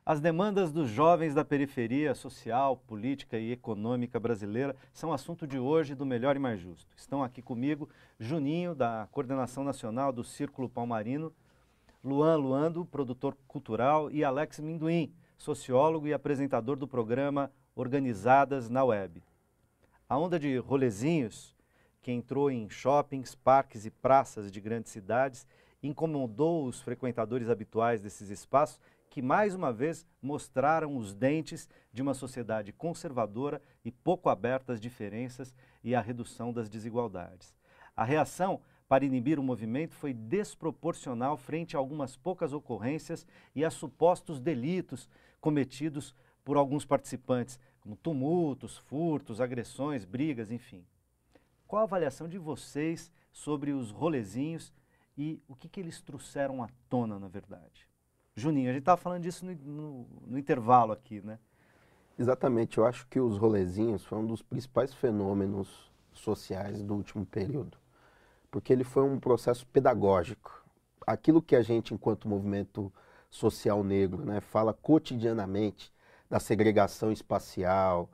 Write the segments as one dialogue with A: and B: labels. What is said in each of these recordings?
A: As demandas dos jovens da periferia social, política e econômica brasileira são assunto de hoje do Melhor e Mais Justo. Estão aqui comigo Juninho, da Coordenação Nacional do Círculo Palmarino, Luan Luando, produtor cultural, e Alex Minduim, sociólogo e apresentador do programa Organizadas na Web. A onda de rolezinhos, que entrou em shoppings, parques e praças de grandes cidades, incomodou os frequentadores habituais desses espaços, que mais uma vez mostraram os dentes de uma sociedade conservadora e pouco aberta às diferenças e à redução das desigualdades. A reação para inibir o movimento foi desproporcional frente a algumas poucas ocorrências e a supostos delitos cometidos por alguns participantes, como tumultos, furtos, agressões, brigas, enfim. Qual a avaliação de vocês sobre os rolezinhos e o que eles trouxeram à tona, na verdade? Juninho, a gente estava falando disso no intervalo aqui, né?
B: Exatamente, eu acho que os rolezinhos foi um dos principais fenômenos sociais do último período, porque ele foi um processo pedagógico. Aquilo que a gente, enquanto movimento social negro, né, fala cotidianamente da segregação espacial,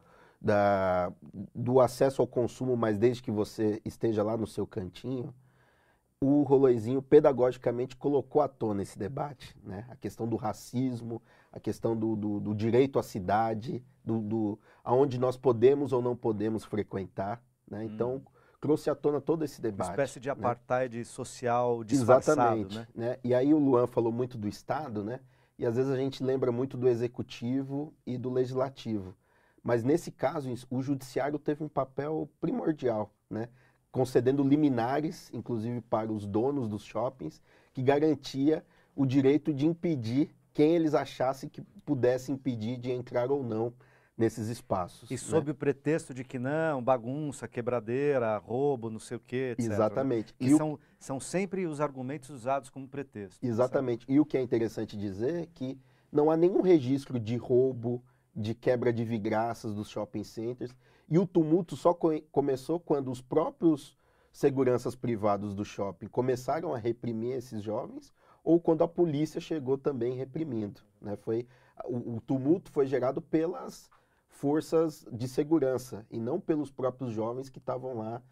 B: do acesso ao consumo, mas desde que você esteja lá no seu cantinho, o rolezinho pedagogicamente colocou à tona esse debate, né? A questão do racismo, a questão do direito à cidade, aonde nós podemos ou não podemos frequentar, né? Então, trouxe à tona todo esse debate.
A: Uma espécie de apartheid, né, social disfarçado,
B: exatamente, né? E aí o Luan falou muito do Estado, né? E às vezes a gente lembra muito do Executivo e do Legislativo. Mas nesse caso, o Judiciário teve um papel primordial, né? Concedendo liminares, inclusive para os donos dos shoppings, que garantia o direito de impedir quem eles achassem que pudesse impedir de entrar ou não nesses espaços.
A: E sob o pretexto de que não, bagunça, quebradeira, roubo, não sei o quê, etc.
B: Exatamente.
A: Né? Que são sempre os argumentos usados como pretexto.
B: Exatamente. Certo? E o que é interessante dizer é que não há nenhum registro de roubo, de quebra de vidraças dos shopping centers. E o tumulto só começou quando os próprios seguranças privados do shopping começaram a reprimir esses jovens ou quando a polícia chegou também reprimindo, né? O tumulto foi gerado pelas forças de segurança e não pelos próprios jovens que estavam lá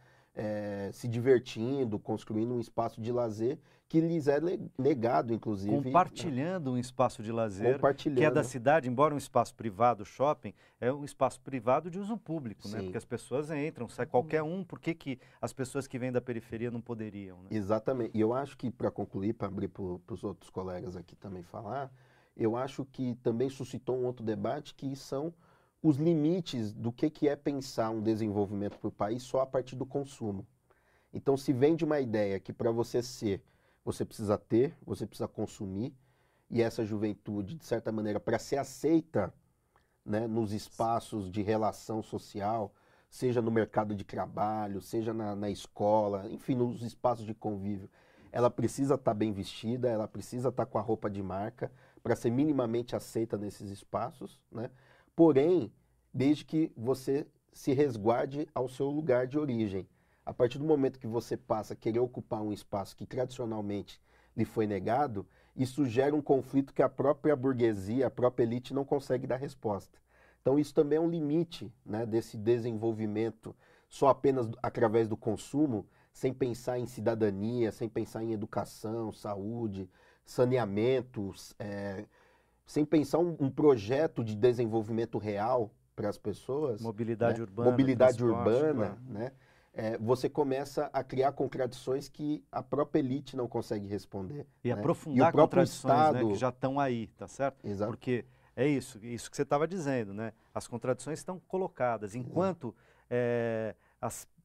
B: se divertindo, construindo um espaço de lazer que lhes é negado, inclusive.
A: Compartilhando um espaço de lazer que é da cidade, embora um espaço privado, shopping, é um espaço privado de uso público, né? Porque as pessoas entram, sai qualquer um, por que as pessoas que vêm da periferia não poderiam? Né?
B: Exatamente. E eu acho que, para concluir, para abrir para os outros colegas aqui também falar, eu acho que também suscitou um outro debate que são os limites do que é pensar um desenvolvimento para o país só a partir do consumo. Então, se vem de uma ideia que para você ser, você precisa ter, você precisa consumir, e essa juventude, de certa maneira, para ser aceita, né, nos espaços de relação social, seja no mercado de trabalho, seja na escola, enfim, nos espaços de convívio, ela precisa estar bem vestida, ela precisa estar com a roupa de marca para ser minimamente aceita nesses espaços, né? Porém, desde que você se resguarde ao seu lugar de origem. A partir do momento que você passa a querer ocupar um espaço que tradicionalmente lhe foi negado, isso gera um conflito que a própria burguesia, a própria elite não consegue dar resposta. Então isso também é um limite, né, desse desenvolvimento só apenas através do consumo, sem pensar em cidadania, sem pensar em educação, saúde, saneamento, sem pensar um projeto de desenvolvimento real para as pessoas.
A: Mobilidade,
B: né?
A: urbana.
B: Mobilidade urbana, né? Você começa a criar contradições que a própria elite não consegue responder.
A: E
B: né?
A: aprofundar contradições,
B: Estado...
A: né, que já estão aí, tá certo?
B: Exato.
A: Porque é isso que você estava dizendo, né? As contradições estão colocadas. Enquanto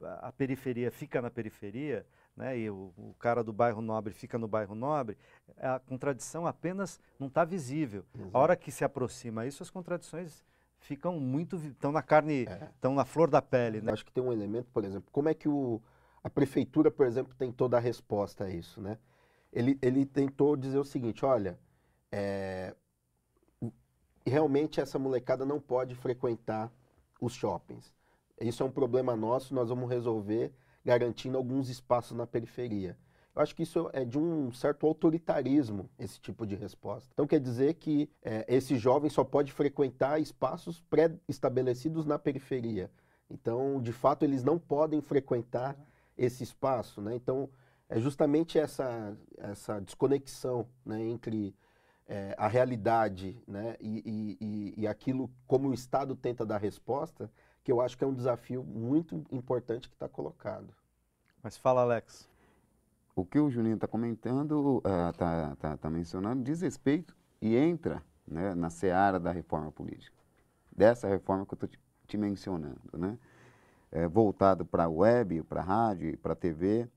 A: a periferia fica na periferia, né, e o cara do bairro nobre fica no bairro nobre, a contradição apenas não está visível.
B: Exato.
A: A hora que se aproxima isso, as contradições ficam muito, estão na carne, estão na flor da pele. Né?
B: Acho que tem um elemento, por exemplo, como é que a prefeitura, por exemplo, tem toda a resposta a isso, né? Ele tentou dizer o seguinte, olha, realmente essa molecada não pode frequentar os shoppings. Isso é um problema nosso, nós vamos resolver garantindo alguns espaços na periferia. eu acho que isso é de um certo autoritarismo, esse tipo de resposta. Então quer dizer que esse jovem só pode frequentar espaços pré-estabelecidos na periferia. Então, de fato, eles não podem frequentar esse espaço, né? Então, é justamente essa desconexão, né, entre a realidade, né, e aquilo como o Estado tenta dar resposta, que eu acho que é um desafio muito importante que está colocado.
A: Mas fala, Alex.
C: O que o Juninho está comentando, está mencionando, diz respeito e entra, né, na seara da reforma política. Dessa reforma que eu estou te mencionando, né? Voltado para a web, para a rádio e para a TV,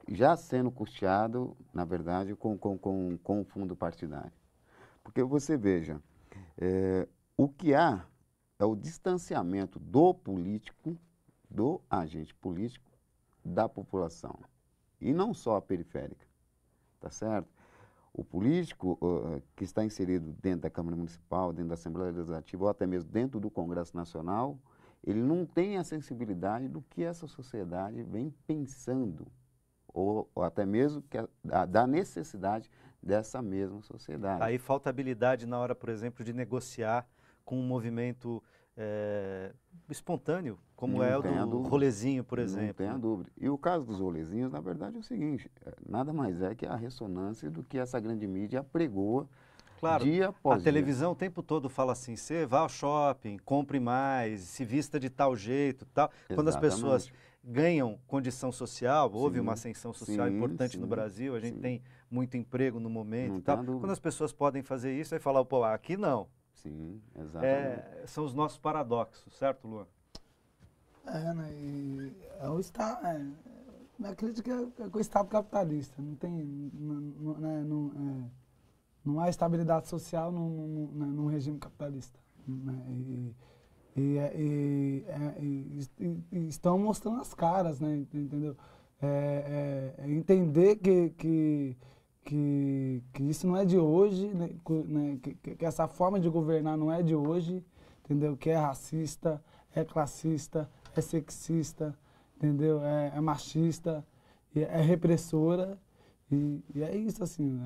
C: já sendo custeado, na verdade, com o fundo partidário. Porque você veja, o que há é o distanciamento do político, do agente político, da população. E não só a periférica, tá certo? O político que está inserido dentro da Câmara Municipal, dentro da Assembleia Legislativa, ou até mesmo dentro do Congresso Nacional, ele não tem a sensibilidade do que essa sociedade vem pensando, ou até mesmo da necessidade dessa mesma sociedade.
A: Aí falta habilidade na hora, por exemplo, de negociar com um movimento espontâneo, como é o do rolezinho, por exemplo.
C: Não tem a dúvida. E o caso dos rolezinhos, na verdade, é o seguinte, nada mais é que a ressonância do que essa grande mídia apregoa.
A: Claro,
C: dia após
A: a televisão o tempo todo fala assim, você vá ao shopping, compre mais, se vista de tal jeito, tal. Quando as pessoas ganham condição social, houve uma ascensão social importante no Brasil, a gente tem muito emprego no momento e tal. Quando as pessoas podem fazer isso, aí falar, pô, aqui não.
C: Sim, exatamente.
A: São os nossos paradoxos, certo, Luan?
D: Né, e o Estado, minha crítica é com o Estado capitalista, não tem, não há estabilidade social num regime capitalista. Né? E estão mostrando as caras, né? Entendeu? Entender que isso não é de hoje, né? Que essa forma de governar não é de hoje, entendeu? Que é racista, é classista, é sexista, entendeu? É machista, é repressora. E é isso, assim,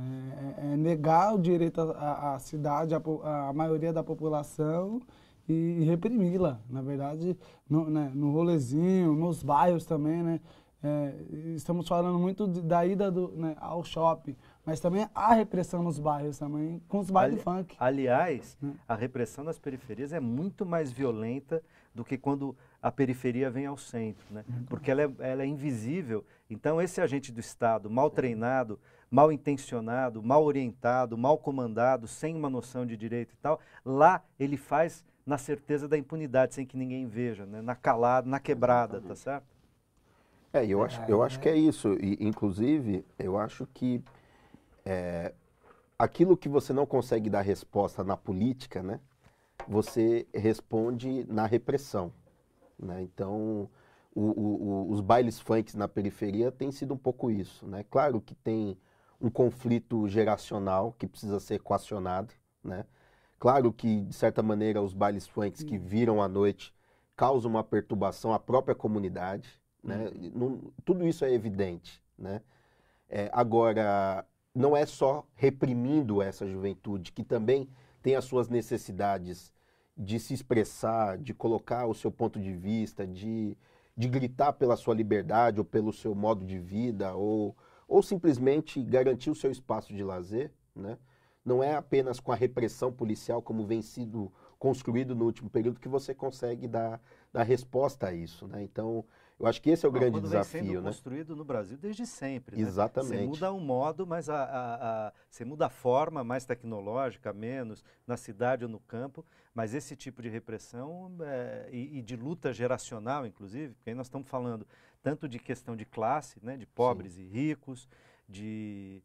D: é negar o direito à cidade, à maioria da população e reprimi-la. Na verdade, no rolezinho, nos bairros também, né? Estamos falando muito da ida ao shopping, mas também há repressão nos bairros também, com os bailes funk.
A: Aliás, a repressão nas periferias é muito mais violenta do que quando a periferia vem ao centro, né? Porque ela é invisível. Então, esse agente do Estado, mal treinado, mal intencionado, mal orientado, mal comandado, sem uma noção de direito e tal, lá ele faz na certeza da impunidade, sem que ninguém veja, né? Na calada, na quebrada, tá certo?
B: Eu acho que é isso. E, inclusive, eu acho que aquilo que você não consegue dar resposta na política, né? Você responde na repressão. Né? Então, os bailes funks na periferia tem sido um pouco isso. Né? Claro que tem um conflito geracional que precisa ser equacionado. Né? Claro que, de certa maneira, os bailes funks que viram à noite causam uma perturbação à própria comunidade. Né? Tudo isso é evidente. Né? Agora, não é só reprimindo essa juventude, que também tem as suas necessidades de se expressar, de colocar o seu ponto de vista, de gritar pela sua liberdade ou pelo seu modo de vida, ou simplesmente garantir o seu espaço de lazer, né? Não é apenas com a repressão policial, como vem sido construído no último período, que você consegue dar resposta a isso. Né? Então, eu acho que esse é o grande desafio.
A: Vem sendo
B: né?
A: construído no Brasil desde sempre. Né?
B: Exatamente.
A: Você muda um modo, mas você muda a forma, mais tecnológica, menos, na cidade ou no campo, mas esse tipo de repressão e de luta geracional, inclusive, porque aí nós estamos falando tanto de questão de classe, né? De pobres e ricos, de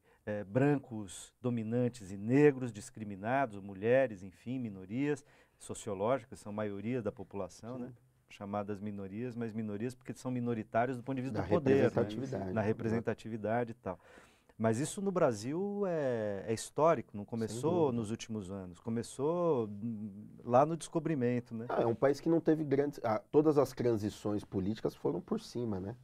A: brancos dominantes e negros discriminados, mulheres, enfim, minorias sociológicas, são maioria da população, né? Chamadas minorias, mas minorias porque são minoritários do ponto de vista do poder, né? Na representatividade e tal. Mas isso no Brasil é histórico, não começou nos últimos anos, começou lá no descobrimento, né?
B: É um país que não teve grandes... todas as transições políticas foram por cima, né?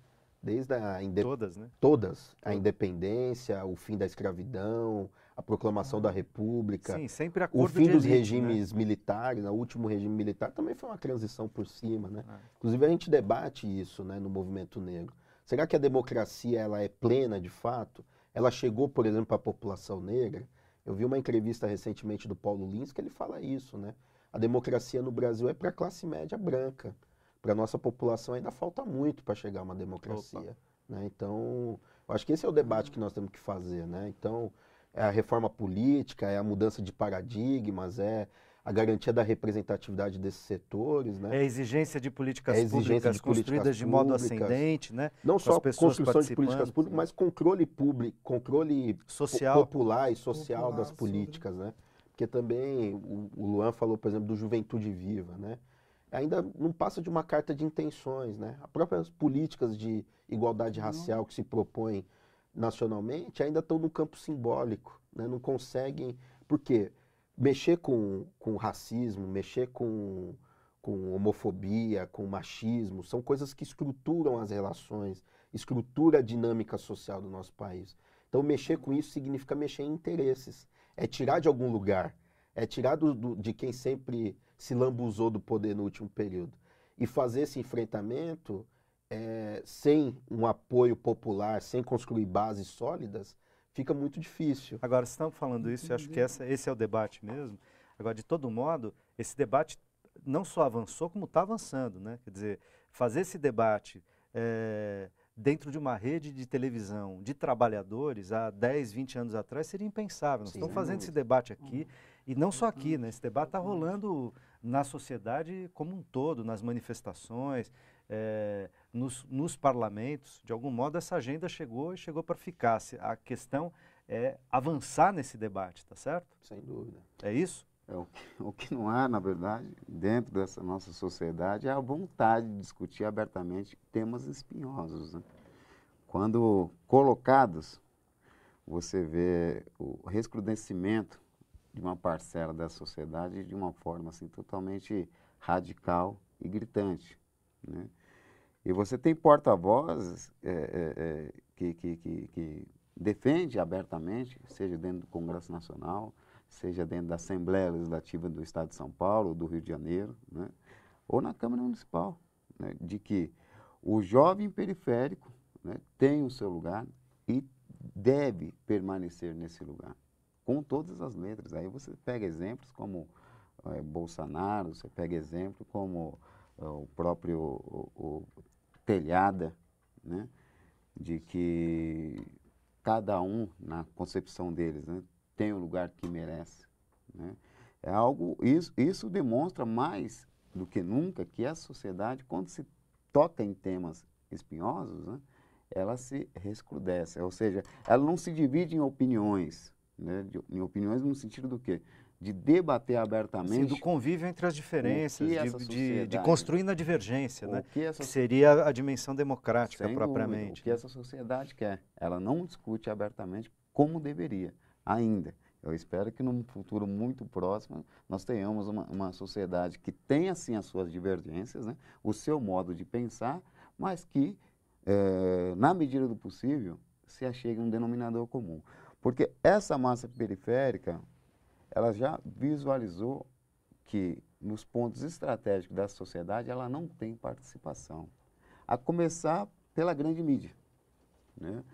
B: desde
A: Todas, né?
B: todas, a independência, o fim da escravidão, a proclamação da República,
A: Sim, sempre
B: o
A: acordo
B: fim
A: de
B: dos
A: elite,
B: regimes militares, o último regime militar também foi uma transição por cima, né?
A: Ah.
B: Inclusive a gente debate isso, né, no movimento negro. Será que a democracia ela é plena de fato? Ela chegou, por exemplo, para a população negra? Eu vi uma entrevista recentemente do Paulo Lins que ele fala isso, né? A democracia no Brasil é para a classe média branca. Para a nossa população ainda falta muito para chegar a uma democracia, né? Então, eu acho que esse é o debate que nós temos que fazer, né? Então, é a reforma política, é a mudança de paradigmas, é a garantia da representatividade desses setores, né?
A: É a exigência de políticas
B: É a exigência
A: públicas
B: de políticas
A: construídas de modo
B: públicas.
A: ascendente, né?
B: Não
A: Com
B: só
A: as pessoas
B: construção de políticas
A: participando,
B: públicas, mas controle público, controle
A: social.
B: popular e social
D: Popular
B: das
D: sobre-
B: políticas, né? Porque também o Luan falou, por exemplo, do Juventude Viva, né? Ainda não passa de uma carta de intenções, né? As próprias políticas de igualdade racial que se propõem nacionalmente ainda estão no campo simbólico, né? Não conseguem... Por quê? Mexer com racismo, mexer com homofobia, com machismo, são coisas que estruturam as relações, estrutura a dinâmica social do nosso país. Então, mexer com isso significa mexer em interesses. É tirar de algum lugar, é tirar de quem sempre se lambuzou do poder no último período. E fazer esse enfrentamento sem um apoio popular, sem construir bases sólidas, fica muito difícil.
A: Agora, se estamos falando isso, eu acho que esse é o debate mesmo. Agora, de todo modo, esse debate não só avançou, como está avançando, né? Quer dizer, fazer esse debate dentro de uma rede de televisão de trabalhadores há 10, 20 anos atrás seria impensável. Nós
B: Sim,
A: estamos
B: sem
A: fazendo
B: dúvida.
A: esse debate aqui, e não só aqui, né? Esse debate está rolando na sociedade como um todo, nas manifestações, nos parlamentos. De algum modo, essa agenda chegou para ficar. A questão é avançar nesse debate, tá certo?
B: Sem dúvida.
A: É isso?
C: O que não há, na verdade, dentro dessa nossa sociedade é a vontade de discutir abertamente temas espinhosos, né? Quando colocados, você vê o recrudescimento de uma parcela da sociedade de uma forma assim, totalmente radical e gritante, né? E você tem porta-vozes que defende abertamente, seja dentro do Congresso Nacional, seja dentro da Assembleia Legislativa do Estado de São Paulo, do Rio de Janeiro, né? Ou na Câmara Municipal, né? De que o jovem periférico, né, tem o seu lugar e deve permanecer nesse lugar, com todas as letras. Aí você pega exemplos como Bolsonaro, você pega exemplo como o próprio o Telhada, né? De que cada um, na concepção deles, né, tem o lugar que merece, né? É algo, isso demonstra mais do que nunca que a sociedade, quando se toca em temas espinhosos, né, ela se recrudesce, ou seja, ela não se divide em opiniões, né, em opiniões no sentido do quê? De debater abertamente.
A: Sim, do convívio entre as diferenças, de construir na divergência, né? Que seria a dimensão democrática propriamente.
C: Dúvida, o que essa sociedade quer. Ela não discute abertamente como deveria, ainda. Eu espero que num futuro muito próximo nós tenhamos uma sociedade que tenha, sim, as suas divergências, né? O seu modo de pensar, mas que, na medida do possível, se achegue a um denominador comum. Porque essa massa periférica, ela já visualizou que nos pontos estratégicos da sociedade ela não tem participação. A começar pela grande mídia, né?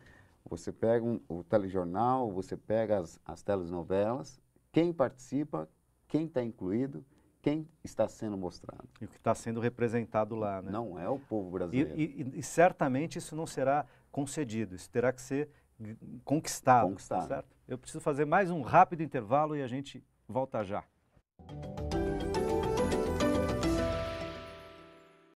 C: Você pega o telejornal, você pega as telenovelas, quem participa, quem está incluído, quem está sendo mostrado.
A: E o que está sendo representado lá, né?
C: Não é o povo brasileiro.
A: E certamente isso não será concedido, isso terá que ser conquistado.
C: Conquistado.
A: Certo? Eu preciso fazer mais um rápido intervalo e a gente volta já.